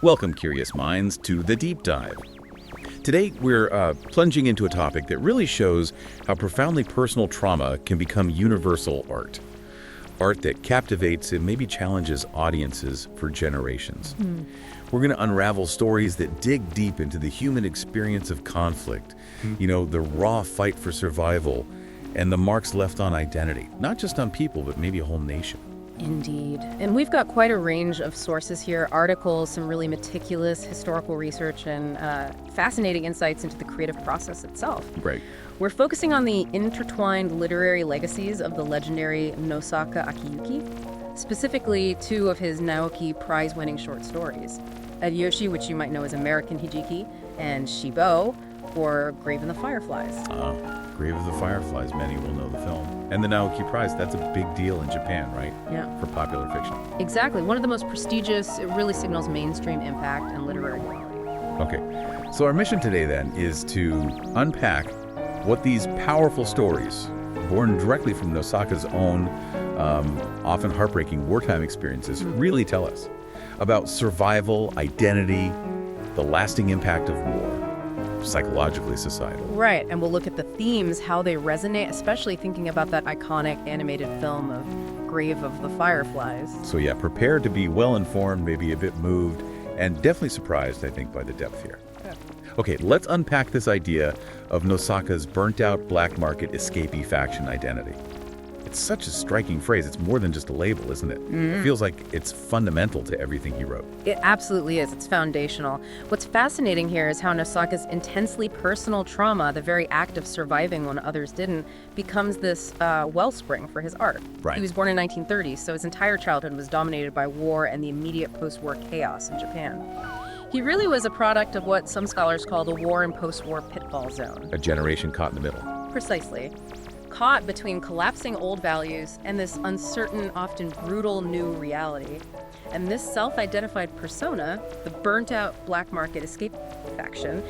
Welcome, curious minds, to The Deep Dive. Today, we're plunging into a topic that really shows how profoundly personal trauma can become universal art. Art that captivates and maybe challenges audiences for generations. We're going to unravel stories that dig deep into the human experience of conflict, the raw fight for survival, and the marks left on identity, not just on people, but maybe a whole nation. Indeed. And we've got quite a range of sources here, articles, some really meticulous historical research, and fascinating insights into the creative process itself. Right. We're focusing on the intertwined literary legacies of the legendary Nosaka Akiyuki, specifically two of his Naoki Prize-winning short stories, Adiyoshi, which you might know as American Hijiki, and Shibo, or Grave in the Fireflies. Grave of the Fireflies, many will know the film. And the Naoki Prize, that's a big deal in Japan, right? Yeah. For popular fiction. Exactly. One of the most prestigious. It really signals mainstream impact and literary quality. Okay, so our mission today then is to unpack what these powerful stories, born directly from Nosaka's own, often heartbreaking wartime experiences, really tell us about survival, identity, the lasting impact of war, psychologically, societal. Right, and we'll look at the themes, how they resonate, especially thinking about that iconic animated film of Grave of the Fireflies. So yeah, prepare to be well-informed, maybe a bit moved, and definitely surprised, I think, by the depth here. Yeah. Okay, let's unpack this idea of Nosaka's burnt-out black market escapee faction identity. It's such a striking phrase. It's more than just a label, isn't it? It feels like it's fundamental to everything he wrote. It absolutely is. It's foundational. What's fascinating here is how Nosaka's intensely personal trauma, the very act of surviving when others didn't, becomes this wellspring for his art. Right. He was born in 1930, so his entire childhood was dominated by war and the immediate post-war chaos in Japan. He really was a product of what some scholars call the war and post-war pitfall zone. A generation caught in the middle. Precisely. Caught between collapsing old values and this uncertain, often brutal new reality. And this self-identified persona, the burnt-out black market escape faction,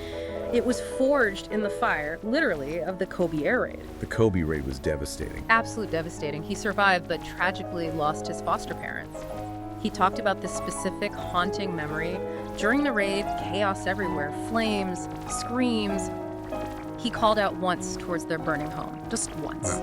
it was forged in the fire, literally, of the Kobe air raid. The Kobe raid was devastating. Absolutely devastating. He survived, but tragically lost his foster parents. He talked about this specific haunting memory. During the raid, chaos everywhere, flames, screams. He called out once towards their burning home, just once.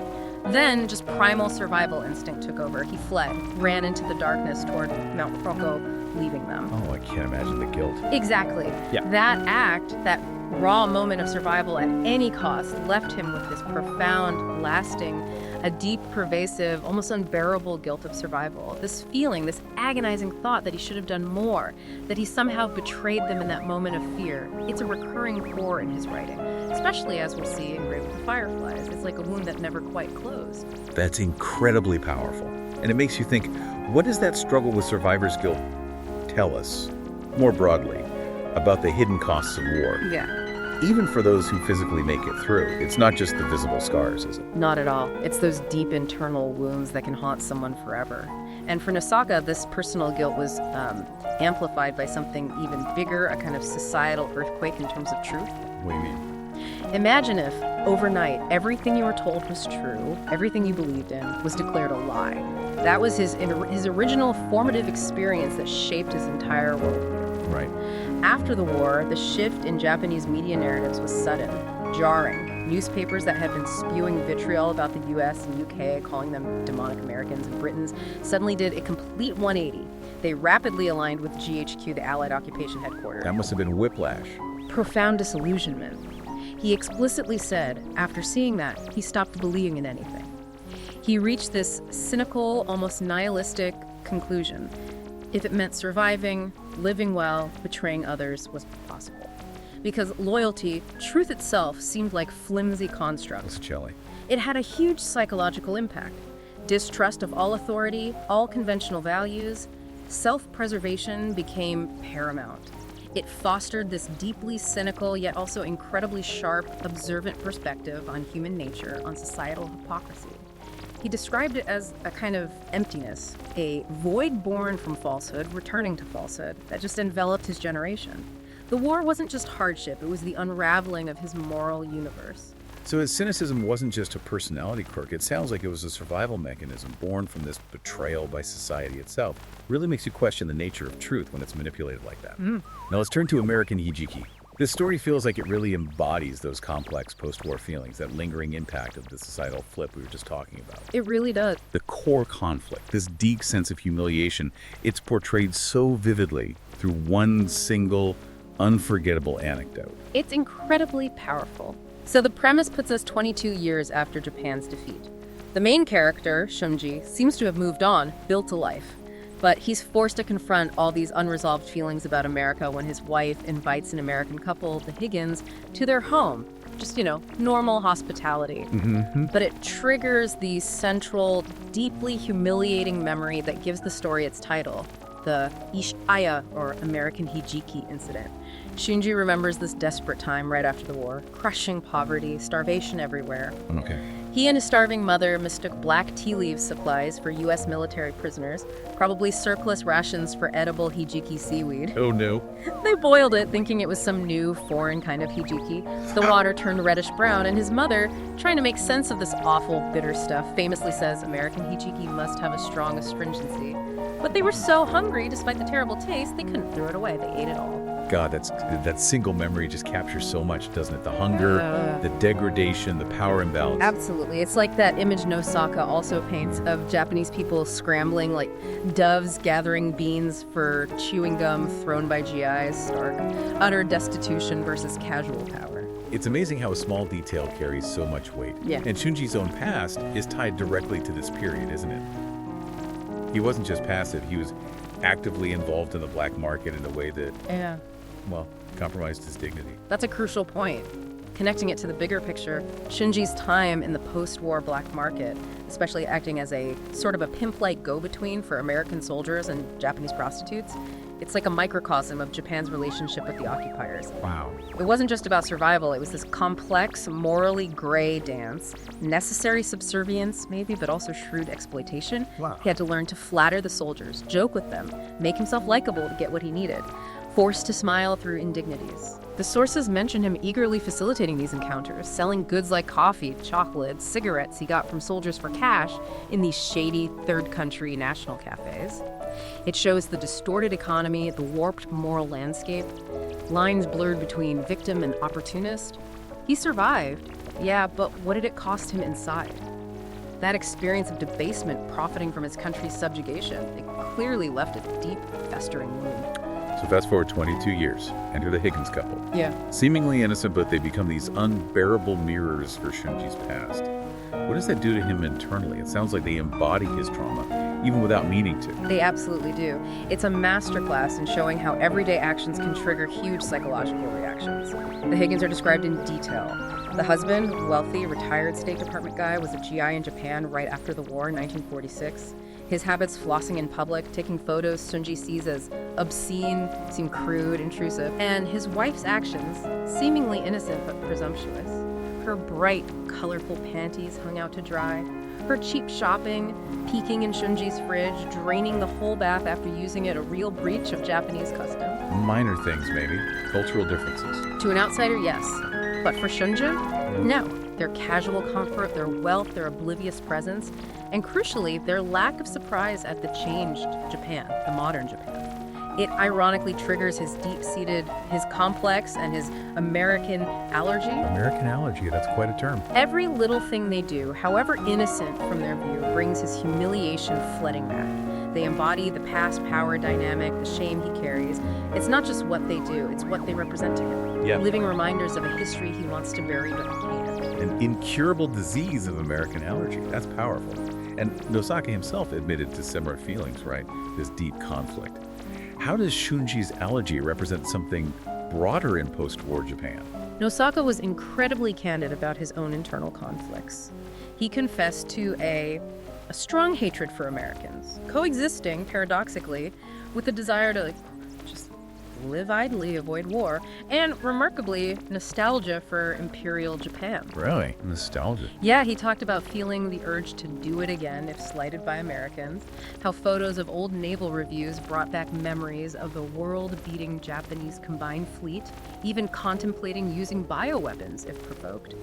Then, just primal survival instinct took over. He fled, ran into the darkness toward Mount Rocco, leaving them. Oh, I can't imagine the guilt. Exactly. Yeah. That act, that raw moment of survival at any cost, left him with this profound, lasting, a deep, pervasive, almost unbearable guilt of survival. This feeling, this agonizing thought that he should have done more, that he somehow betrayed them in that moment of fear. It's a recurring core in his writing, especially as we'll see in Grave of the Fireflies. It's like a wound that never quite closed. That's incredibly powerful. And it makes you think, what does that struggle with survivor's guilt tell us, more broadly, about the hidden costs of war? Yeah. Even for those who physically make it through, it's not just the visible scars, is it? Not at all. It's those deep internal wounds that can haunt someone forever. And for Nosaka, this personal guilt was amplified by something even bigger, a kind of societal earthquake in terms of truth. What do you mean? Imagine if, overnight, everything you were told was true, everything you believed in was declared a lie. That was his original formative experience that shaped his entire worldview. Right. After the war, the shift in Japanese media narratives was sudden, jarring. Newspapers that had been spewing vitriol about the US and UK, calling them demonic Americans and Britons, suddenly did a complete 180. They rapidly aligned with GHQ, the Allied occupation headquarters. That must have been whiplash. Profound disillusionment. He explicitly said, after seeing that, he stopped believing in anything. He reached this cynical, almost nihilistic conclusion. If it meant surviving, living well, betraying others was possible. Because loyalty, truth itself, seemed like flimsy constructs. Chilly. It had a huge psychological impact. Distrust of all authority, all conventional values, self-preservation became paramount. It fostered this deeply cynical, yet also incredibly sharp, observant perspective on human nature, on societal hypocrisy. He described it as a kind of emptiness, a void born from falsehood, returning to falsehood, that just enveloped his generation. The war wasn't just hardship, it was the unraveling of his moral universe. So his cynicism wasn't just a personality quirk. It sounds like it was a survival mechanism born from this betrayal by society itself. Really makes you question the nature of truth when it's manipulated like that. Now let's turn to American Hijiki. This story feels like it really embodies those complex post-war feelings, that lingering impact of the societal flip we were just talking about. It really does. The core conflict, this deep sense of humiliation, it's portrayed so vividly through one single, unforgettable anecdote. It's incredibly powerful. So the premise puts us 22 years after Japan's defeat. The main character, Shunji, seems to have moved on, built a life. But he's forced to confront all these unresolved feelings about America when his wife invites an American couple, the Higgins, to their home. Just, normal hospitality. But it triggers the central, deeply humiliating memory that gives the story its title, the Ishaya, or American Hijiki incident. Shunji remembers this desperate time right after the war, crushing poverty, starvation everywhere. Okay. He and his starving mother mistook black tea leaf supplies for U.S. military prisoners, probably surplus rations for edible hijiki seaweed. Oh no. They boiled it, thinking it was some new, foreign kind of hijiki. The water turned reddish-brown, and his mother, trying to make sense of this awful, bitter stuff, famously says American hijiki must have a strong astringency. But they were so hungry, despite the terrible taste, they couldn't throw it away. They ate it all. God, that single memory just captures so much, doesn't it? The hunger, the degradation, the power imbalance. Absolutely. It's like that image Nosaka also paints of Japanese people scrambling like doves gathering beans for chewing gum thrown by GIs. Stark, utter destitution versus casual power. It's amazing how a small detail carries so much weight. Yeah. And Shunji's own past is tied directly to this period, isn't it? He wasn't just passive, he was actively involved in the black market in a way that, compromised his dignity. That's a crucial point. Connecting it to the bigger picture, Shunji's time in the post-war black market, especially acting as a sort of a pimp-like go-between for American soldiers and Japanese prostitutes, it's like a microcosm of Japan's relationship with the occupiers. Wow. It wasn't just about survival, it was this complex, morally gray dance, necessary subservience maybe, but also shrewd exploitation. Wow. He had to learn to flatter the soldiers, joke with them, make himself likable to get what he needed, forced to smile through indignities. The sources mention him eagerly facilitating these encounters, selling goods like coffee, chocolates, cigarettes he got from soldiers for cash in these shady third country national cafes. It shows the distorted economy, the warped moral landscape, lines blurred between victim and opportunist. He survived, yeah, but what did it cost him inside? That experience of debasement profiting from his country's subjugation, it clearly left a deep, festering wound. So fast forward 22 years, enter the Higgins couple. Yeah. Seemingly innocent, but they become these unbearable mirrors for Shunji's past. What does that do to him internally? It sounds like they embody his trauma, even without meaning to. They absolutely do. It's a masterclass in showing how everyday actions can trigger huge psychological reactions. The Higgins are described in detail. The husband, wealthy, retired State Department guy, was a GI in Japan right after the war in 1946. His habits flossing in public, taking photos Shunji sees as obscene, seem crude, intrusive. And his wife's actions, seemingly innocent but presumptuous. Her bright, colorful panties hung out to dry. Her cheap shopping, peeking in Shunji's fridge, draining the whole bath after using it, a real breach of Japanese custom. Minor things, maybe. Cultural differences. To an outsider, yes. But for Shunji, no. Their casual comfort, their wealth, their oblivious presence, and crucially, their lack of surprise at the changed Japan, the modern Japan. It ironically triggers his deep-seated, his complex, and his American allergy. American allergy, that's quite a term. Every little thing they do, however innocent from their view, brings his humiliation flooding back. They embody the past power dynamic, the shame he carries. It's not just what they do, it's what they represent to him. Yeah. Living reminders of a history he wants to bury but can't. An incurable disease of American allergy. That's powerful. And Nosaka himself admitted to similar feelings, right? This deep conflict. How does Shunji's allergy represent something broader in post-war Japan? Nosaka was incredibly candid about his own internal conflicts. He confessed to a strong hatred for Americans, coexisting, paradoxically, with a desire to just live idly, avoid war, and remarkably, nostalgia for Imperial Japan. Really? Nostalgia. Yeah, he talked about feeling the urge to do it again if slighted by Americans, how photos of old naval reviews brought back memories of the world-beating Japanese combined fleet, even contemplating using bioweapons if provoked.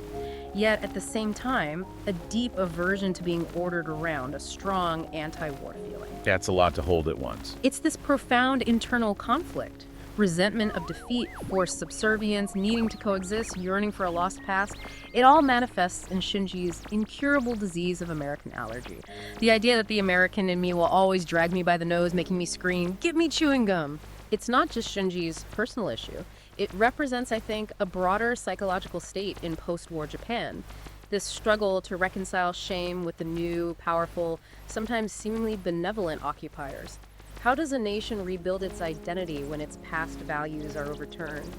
Yet, at the same time, a deep aversion to being ordered around, a strong anti-war feeling. That's a lot to hold at once. It's this profound internal conflict. Resentment of defeat, forced subservience, needing to coexist, yearning for a lost past. It all manifests in Shinji's incurable disease of American allergy. The idea that the American in me will always drag me by the nose, making me scream, "Give me chewing gum!" It's not just Shinji's personal issue. It represents, I think, a broader psychological state in post-war Japan. This struggle to reconcile shame with the new, powerful, sometimes seemingly benevolent occupiers. How does a nation rebuild its identity when its past values are overturned?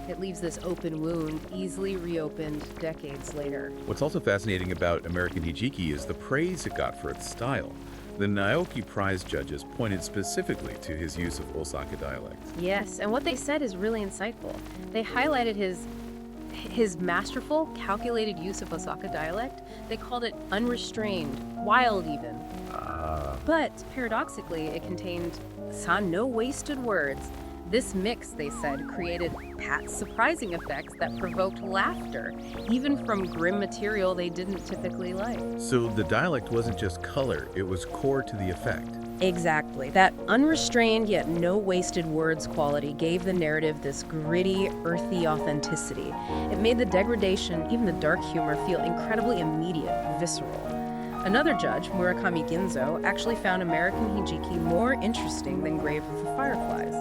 It leaves this open wound, easily reopened decades later. What's also fascinating about American Hijiki is the praise it got for its style. The Naoki Prize judges pointed specifically to his use of Osaka dialect. Yes, and what they said is really insightful. They highlighted his masterful, calculated use of Osaka dialect. They called it unrestrained, wild even. But paradoxically, it contained no wasted words. This mix, they said, created surprising effects that provoked laughter, even from grim material they didn't typically like. So the dialect wasn't just color, it was core to the effect. Exactly. That unrestrained yet no wasted words quality gave the narrative this gritty, earthy authenticity. It made the degradation, even the dark humor, feel incredibly immediate, visceral. Another judge, Murakami Ginzo, actually found American Hijiki more interesting than Grave of the Fireflies.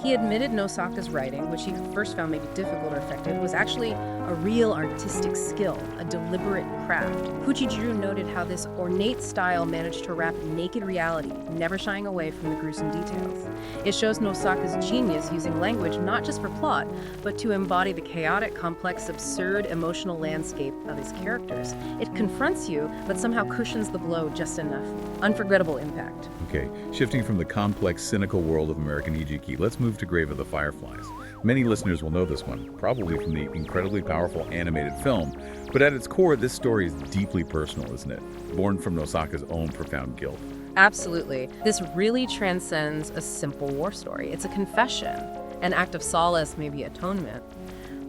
He admitted Nosaka's writing, which he first found maybe difficult or effective, was actually a real artistic skill, a deliberate craft. Fujijiro noted how this ornate style managed to wrap naked reality, never shying away from the gruesome details. It shows Nosaka's genius using language not just for plot, but to embody the chaotic, complex, absurd emotional landscape of his characters. It confronts you, but somehow cushions the blow just enough. Unforgettable impact. Okay, shifting from the complex, cynical world of American Hijiki, let's move to Grave of the Fireflies. Many listeners will know this one, probably from the incredibly powerful animated film, but at its core, this story is deeply personal, isn't it? Born from Nosaka's own profound guilt. Absolutely. This really transcends a simple war story. It's a confession, an act of solace, maybe atonement.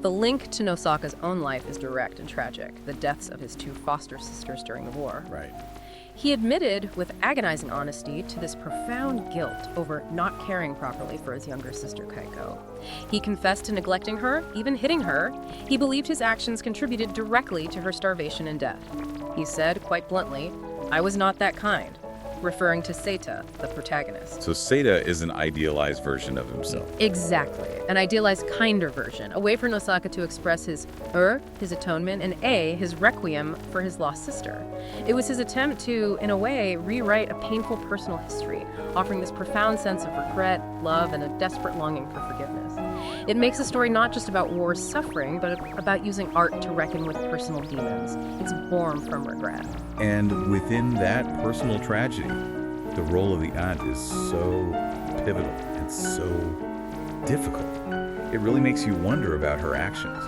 The link to Nosaka's own life is direct and tragic, the deaths of his two foster sisters during the war. Right. He admitted with agonizing honesty to this profound guilt over not caring properly for his younger sister Kaiko. He confessed to neglecting her, even hitting her. He believed his actions contributed directly to her starvation and death. He said, quite bluntly, "I was not that kind," referring to Seita, the protagonist. So Seita is an idealized version of himself. Exactly. An idealized, kinder version. A way for Nosaka to express his atonement, and his requiem for his lost sister. It was his attempt to, in a way, rewrite a painful personal history, offering this profound sense of regret, love, and a desperate longing for forgiveness. It makes the story not just about war's suffering, but about using art to reckon with personal demons. It's born from regret. And within that personal tragedy, the role of the aunt is so pivotal and so difficult. It really makes you wonder about her actions.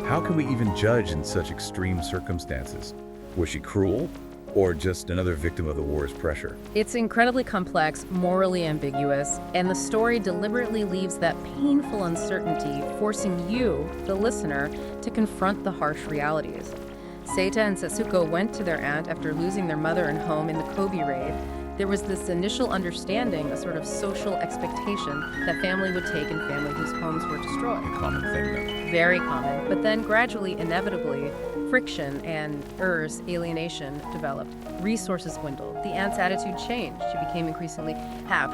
How can we even judge in such extreme circumstances? Was she cruel, or just another victim of the war's pressure? It's incredibly complex, morally ambiguous, and the story deliberately leaves that painful uncertainty, forcing you, the listener, to confront the harsh realities. Seita and Setsuko went to their aunt after losing their mother and home in the Kobe raid. There was this initial understanding, a sort of social expectation that family would take in family whose homes were destroyed. A common thing, though. Very common. But then gradually, inevitably, friction and alienation developed. Resources dwindled. The aunt's attitude changed. She became increasingly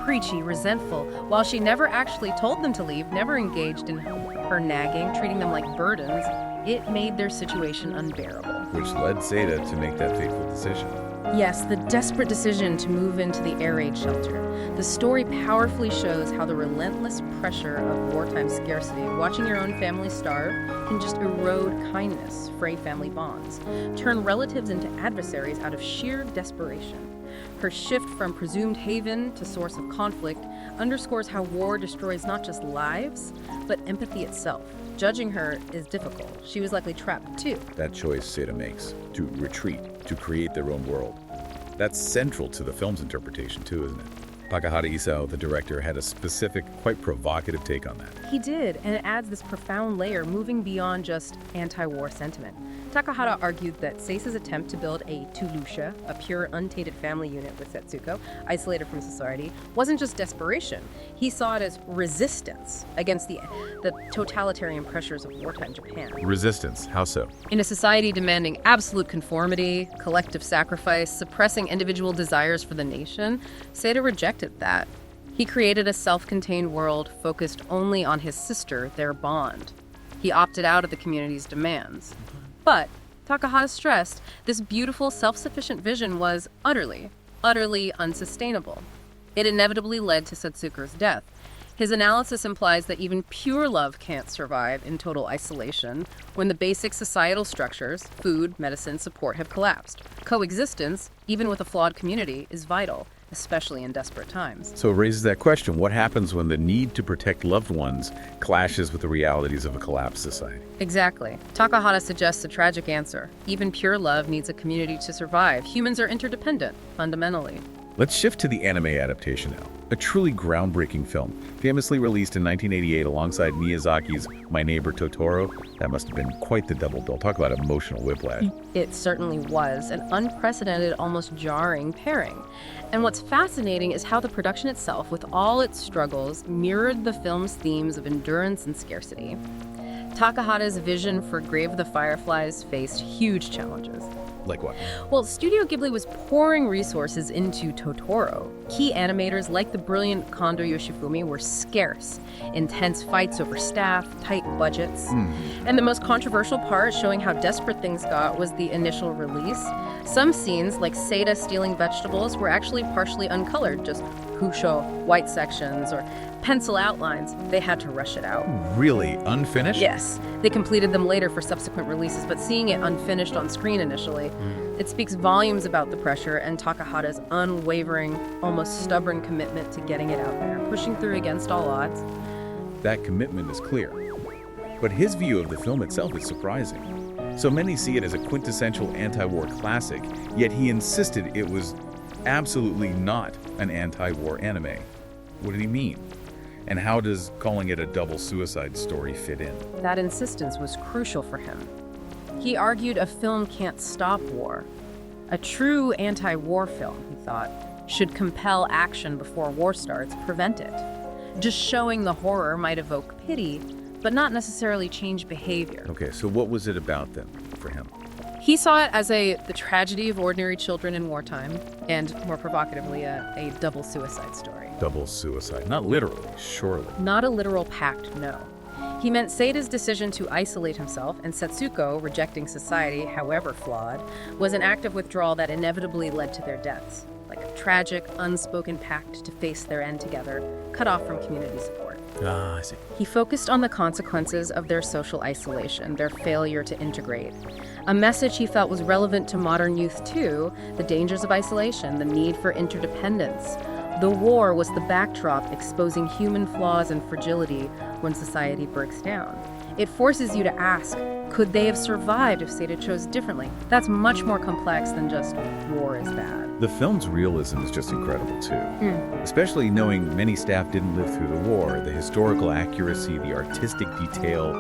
preachy, resentful. While she never actually told them to leave, never engaged in her nagging, treating them like burdens, it made their situation unbearable. Which led Seita to make that fateful decision. Yes, the desperate decision to move into the air raid shelter. The story powerfully shows how the relentless pressure of wartime scarcity, watching your own family starve, can just erode kindness, fray family bonds, turn relatives into adversaries out of sheer desperation. Her shift from presumed haven to source of conflict underscores how war destroys not just lives, but empathy itself. Judging her is difficult. She was likely trapped too. That choice Seda makes, to retreat, to create their own world. That's central to the film's interpretation too, isn't it? Takahata Isao, the director, had a specific, quite provocative take on that. He did, and it adds this profound layer moving beyond just anti-war sentiment. Takahata argued that Seisa's attempt to build a Tulusha, a pure, untainted family unit with Setsuko, isolated from society, wasn't just desperation. He saw it as resistance against the totalitarian pressures of wartime Japan. Resistance, how so? In a society demanding absolute conformity, collective sacrifice, suppressing individual desires for the nation, Seda rejected that. He created a self-contained world focused only on his sister, their bond. He opted out of the community's demands. But, Takahata stressed, this beautiful, self-sufficient vision was utterly unsustainable. It inevitably led to Setsuko's death. His analysis implies that even pure love can't survive in total isolation when the basic societal structures, food, medicine, support, have collapsed. Coexistence, even with a flawed community, is vital, especially in desperate times. So it raises that question, what happens when the need to protect loved ones clashes with the realities of a collapsed society? Exactly. Takahata suggests a tragic answer. Even pure love needs a community to survive. Humans are interdependent, fundamentally. Let's shift to the anime adaptation now. A truly groundbreaking film, famously released in 1988 alongside Miyazaki's My Neighbor Totoro. That must have been quite the double bill. Talk about emotional whiplash. It certainly was an unprecedented, almost jarring pairing. And what's fascinating is how the production itself, with all its struggles, mirrored the film's themes of endurance and scarcity. Takahata's vision for Grave of the Fireflies faced huge challenges. Like what? Well, Studio Ghibli was pouring resources into Totoro. Key animators like the brilliant Kondo Yoshifumi were scarce. Intense fights over staff, tight budgets. And the most controversial part, showing how desperate things got, was the initial release. Some scenes, like Seda stealing vegetables, were actually partially uncolored, just husho, white sections, or pencil outlines. They had to rush it out. Really? Unfinished? Yes. They completed them later for subsequent releases, but seeing it unfinished on screen initially, it speaks volumes about the pressure and Takahata's unwavering, almost stubborn commitment to getting it out there, pushing through against all odds. That commitment is clear. But his view of the film itself is surprising. So many see it as a quintessential anti-war classic, yet he insisted it was absolutely not an anti-war anime. What did he mean? And how does calling it a double suicide story fit in? That insistence was crucial for him. He argued a film can't stop war. A true anti-war film, he thought, should compel action before war starts, prevent it. Just showing the horror might evoke pity, but not necessarily change behavior. Okay, so what was it about then for him? He saw it as the tragedy of ordinary children in wartime, and more provocatively, a double suicide story. Double suicide. Not literally, surely. Not a literal pact, no. He meant Seida's decision to isolate himself and Setsuko rejecting society, however flawed, was an act of withdrawal that inevitably led to their deaths, like a tragic, unspoken pact to face their end together, cut off from community support. Ah, I see. He focused on the consequences of their social isolation, their failure to integrate. A message he felt was relevant to modern youth too, the dangers of isolation, the need for interdependence. The war was the backdrop exposing human flaws and fragility when society breaks down. It forces you to ask, could they have survived if Seda chose differently? That's much more complex than just war is bad. The film's realism is just incredible too. Especially knowing many staff didn't live through the war, the historical accuracy, the artistic detail.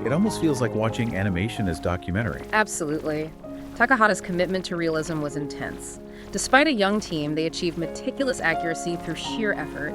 It almost feels like watching animation as documentary. Absolutely. Takahata's commitment to realism was intense. Despite a young team, they achieved meticulous accuracy through sheer effort.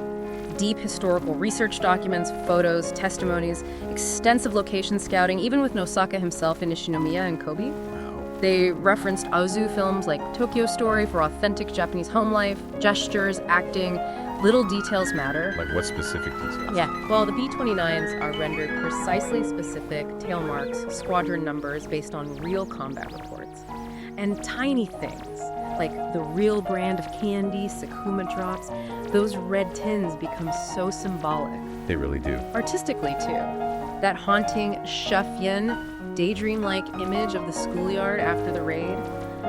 Deep historical research documents, photos, testimonies, extensive location scouting, even with Nosaka himself in Nishinomiya and Kobe. Wow. They referenced Ozu films like Tokyo Story for authentic Japanese home life, gestures, acting. Little details matter. Like what specific details? Yeah, well, the B-29s are rendered precisely specific tail marks, squadron numbers based on real combat reports. And tiny things, like the real brand of candy, Sakuma drops, those red tins become so symbolic. They really do. Artistically, too. That haunting Shufyen, daydream-like image of the schoolyard after the raid,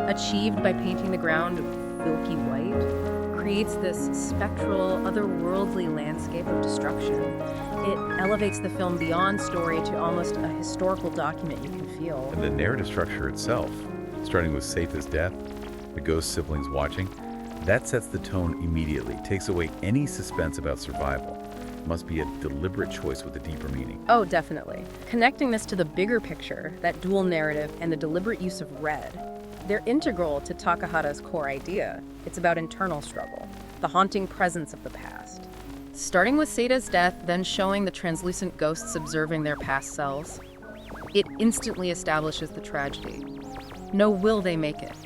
achieved by painting the ground milky white, creates this spectral, otherworldly landscape of destruction. It elevates the film beyond story to almost a historical document you can feel. And the narrative structure itself, starting with Seita's death, the ghost siblings watching, that sets the tone immediately, takes away any suspense about survival. Must be a deliberate choice with a deeper meaning. Oh, definitely. Connecting this to the bigger picture, that dual narrative and the deliberate use of red, they're integral to Takahata's core idea. It's about internal struggle, the haunting presence of the past. Starting with Seita's death, then showing the translucent ghosts observing their past selves, it instantly establishes the tragedy. No will they make it.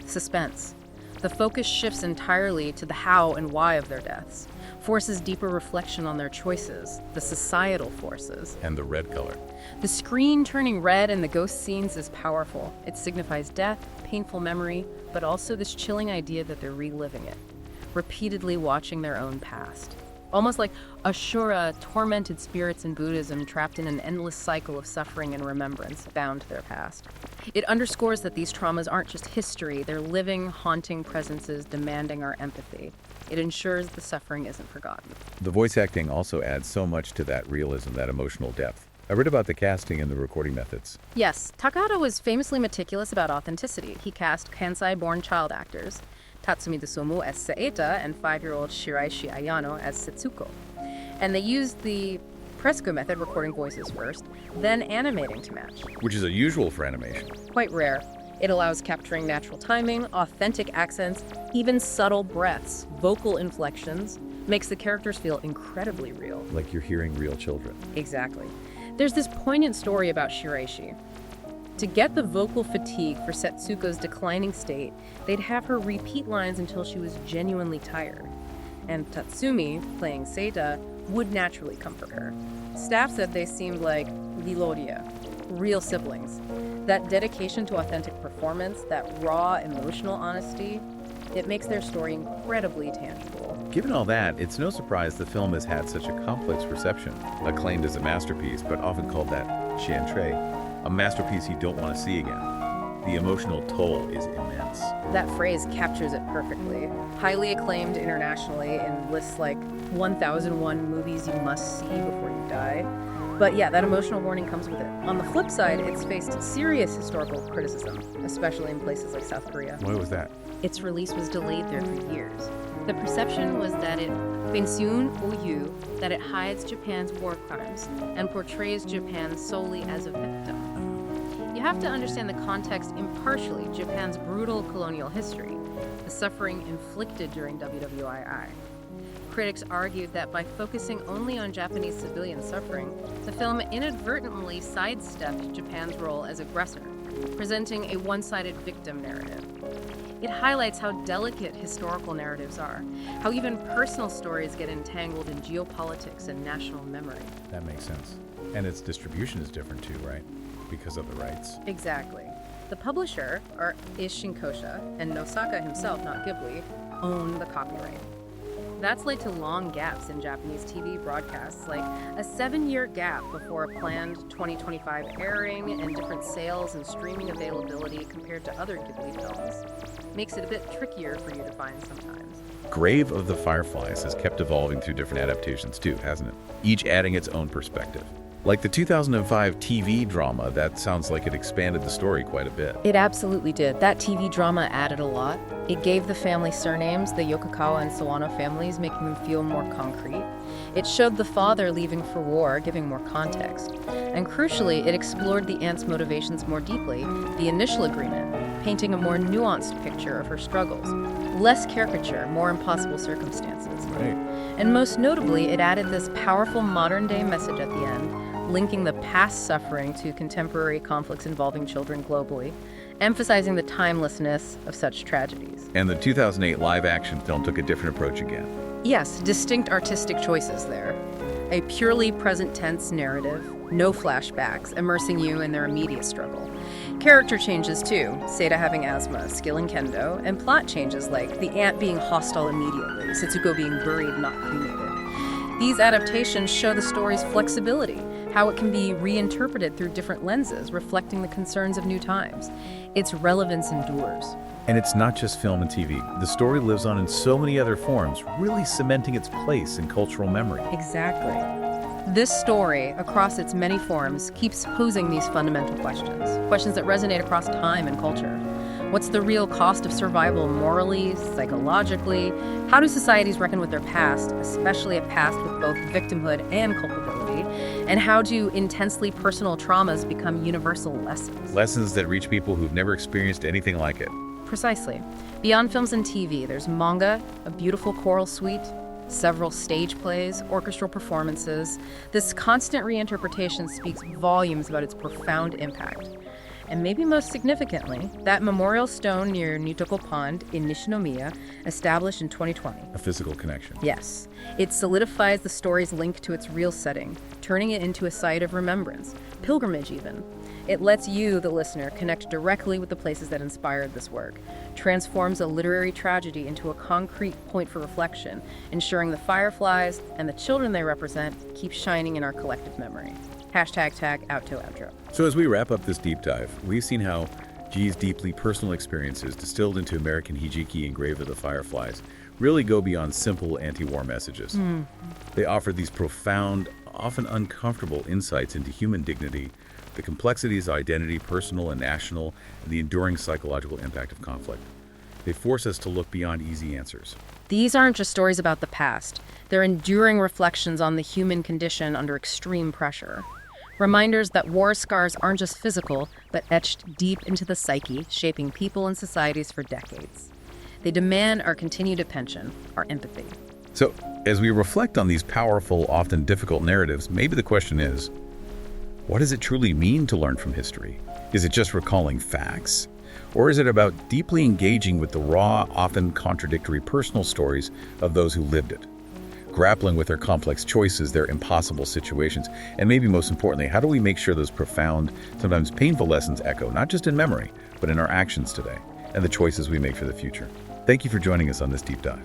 Suspense. The focus shifts entirely to the how and why of their deaths, forces deeper reflection on their choices, the societal forces. And the red color. The screen turning red in the ghost scenes is powerful. It signifies death, painful memory, but also this chilling idea that they're reliving it, repeatedly watching their own past. Almost like Ashura, tormented spirits in Buddhism trapped in an endless cycle of suffering and remembrance, bound to their past. It underscores that these traumas aren't just history, they're living, haunting presences demanding our empathy. It ensures the suffering isn't forgotten. The voice acting also adds so much to that realism, that emotional depth. I read about the casting and the recording methods. Yes, Takahata was famously meticulous about authenticity. He cast Kansai-born child actors, Tatsumi Tsutomu as Seita and 5-year-old Shiraishi Ayano as Setsuko. And they used the Presco method, recording voices first, then animating to match. Which is unusual for animation. Quite rare. It allows capturing natural timing, authentic accents, even subtle breaths, vocal inflections, makes the characters feel incredibly real. Like you're hearing real children. Exactly. There's this poignant story about Shiraishi. To get the vocal fatigue for Setsuko's declining state, they'd have her repeat lines until she was genuinely tired. And Tatsumi, playing Seita, would naturally comfort her. Staff said they seemed like Liloria, real siblings. That dedication to authentic performance, that raw emotional honesty, it makes their story incredibly tangible. Given all that, it's no surprise the film has had such a complex reception, acclaimed as a masterpiece, but often called that chiantre, a masterpiece you don't want to see again. The emotional toll is immense. That phrase captures it perfectly. Highly acclaimed internationally in lists like 1001 movies you must see before you die. But yeah, that emotional warning comes with it. On the flip side, it's faced serious historical criticism, especially in places like South Korea. Why was that? Its release was delayed there for years. The perception was that it pension Oyu, that it hides Japan's war crimes and portrays Japan solely as a victim. You have to understand the context impartially, Japan's brutal colonial history, the suffering inflicted during WWII. Critics argued that by focusing only on Japanese civilian suffering, the film inadvertently sidestepped Japan's role as aggressor, presenting a one-sided victim narrative. It highlights how delicate historical narratives are, how even personal stories get entangled in geopolitics and national memory. That makes sense. And its distribution is different too, right? Because of the rights. Exactly. The publisher, or is Shinkosha, and Nosaka himself, not Ghibli, own the copyright. That's led to long gaps in Japanese TV broadcasts, like a 7-year gap before a planned 2025 airing and different sales and streaming availability compared to other Ghibli films. Makes it a bit trickier for you to find sometimes. Grave of the Fireflies has kept evolving through different adaptations too, hasn't it? Each adding its own perspective. Like the 2005 TV drama, that sounds like it expanded the story quite a bit. It absolutely did. That TV drama added a lot. It gave the family surnames, the Yokokawa and Sawano families, making them feel more concrete. It showed the father leaving for war, giving more context. And crucially, it explored the aunt's motivations more deeply, the initial agreement, painting a more nuanced picture of her struggles. Less caricature, more impossible circumstances. Right. And most notably, it added this powerful modern-day message at the end, linking the past suffering to contemporary conflicts involving children globally, emphasizing the timelessness of such tragedies. And the 2008 live-action film took a different approach again. Yes, distinct artistic choices there. A purely present-tense narrative, no flashbacks, immersing you in their immediate struggle. Character changes too, Seita having asthma, skill in kendo, and plot changes like the aunt being hostile immediately, Setsuko being buried, not cremated. These adaptations show the story's flexibility, how it can be reinterpreted through different lenses, reflecting the concerns of new times. Its relevance endures. And it's not just film and TV. The story lives on in so many other forms, really cementing its place in cultural memory. Exactly. This story, across its many forms, keeps posing these fundamental questions that resonate across time and culture. What's the real cost of survival morally, psychologically? How do societies reckon with their past, especially a past with both victimhood and culpability? And how do intensely personal traumas become universal lessons? Lessons that reach people who've never experienced anything like it. Precisely. Beyond films and TV, there's manga, a beautiful choral suite, several stage plays, orchestral performances. This constant reinterpretation speaks volumes about its profound impact. And maybe most significantly, that memorial stone near Nitoko Pond in Nishinomiya, established in 2020. A physical connection. Yes. It solidifies the story's link to its real setting, turning it into a site of remembrance, pilgrimage even. It lets you, the listener, connect directly with the places that inspired this work, transforms a literary tragedy into a concrete point for reflection, ensuring the Fireflies and the children they represent keep shining in our collective memory. #tag outro. So as we wrap up this deep dive, we've seen how G's deeply personal experiences distilled into American Hijiki engraved of the Fireflies really go beyond simple anti-war messages. They offer these profound, often uncomfortable insights into human dignity, the complexities of identity, personal and national, and the enduring psychological impact of conflict. They force us to look beyond easy answers. These aren't just stories about the past. They're enduring reflections on the human condition under extreme pressure. Reminders that war scars aren't just physical, but etched deep into the psyche, shaping people and societies for decades. They demand our continued attention, our empathy. So, as we reflect on these powerful, often difficult narratives, maybe the question is, what does it truly mean to learn from history? Is it just recalling facts? Or is it about deeply engaging with the raw, often contradictory personal stories of those who lived it? Grappling with their complex choices, their impossible situations, and maybe most importantly, how do we make sure those profound, sometimes painful lessons echo, not just in memory, but in our actions today, and the choices we make for the future? Thank you for joining us on this deep dive.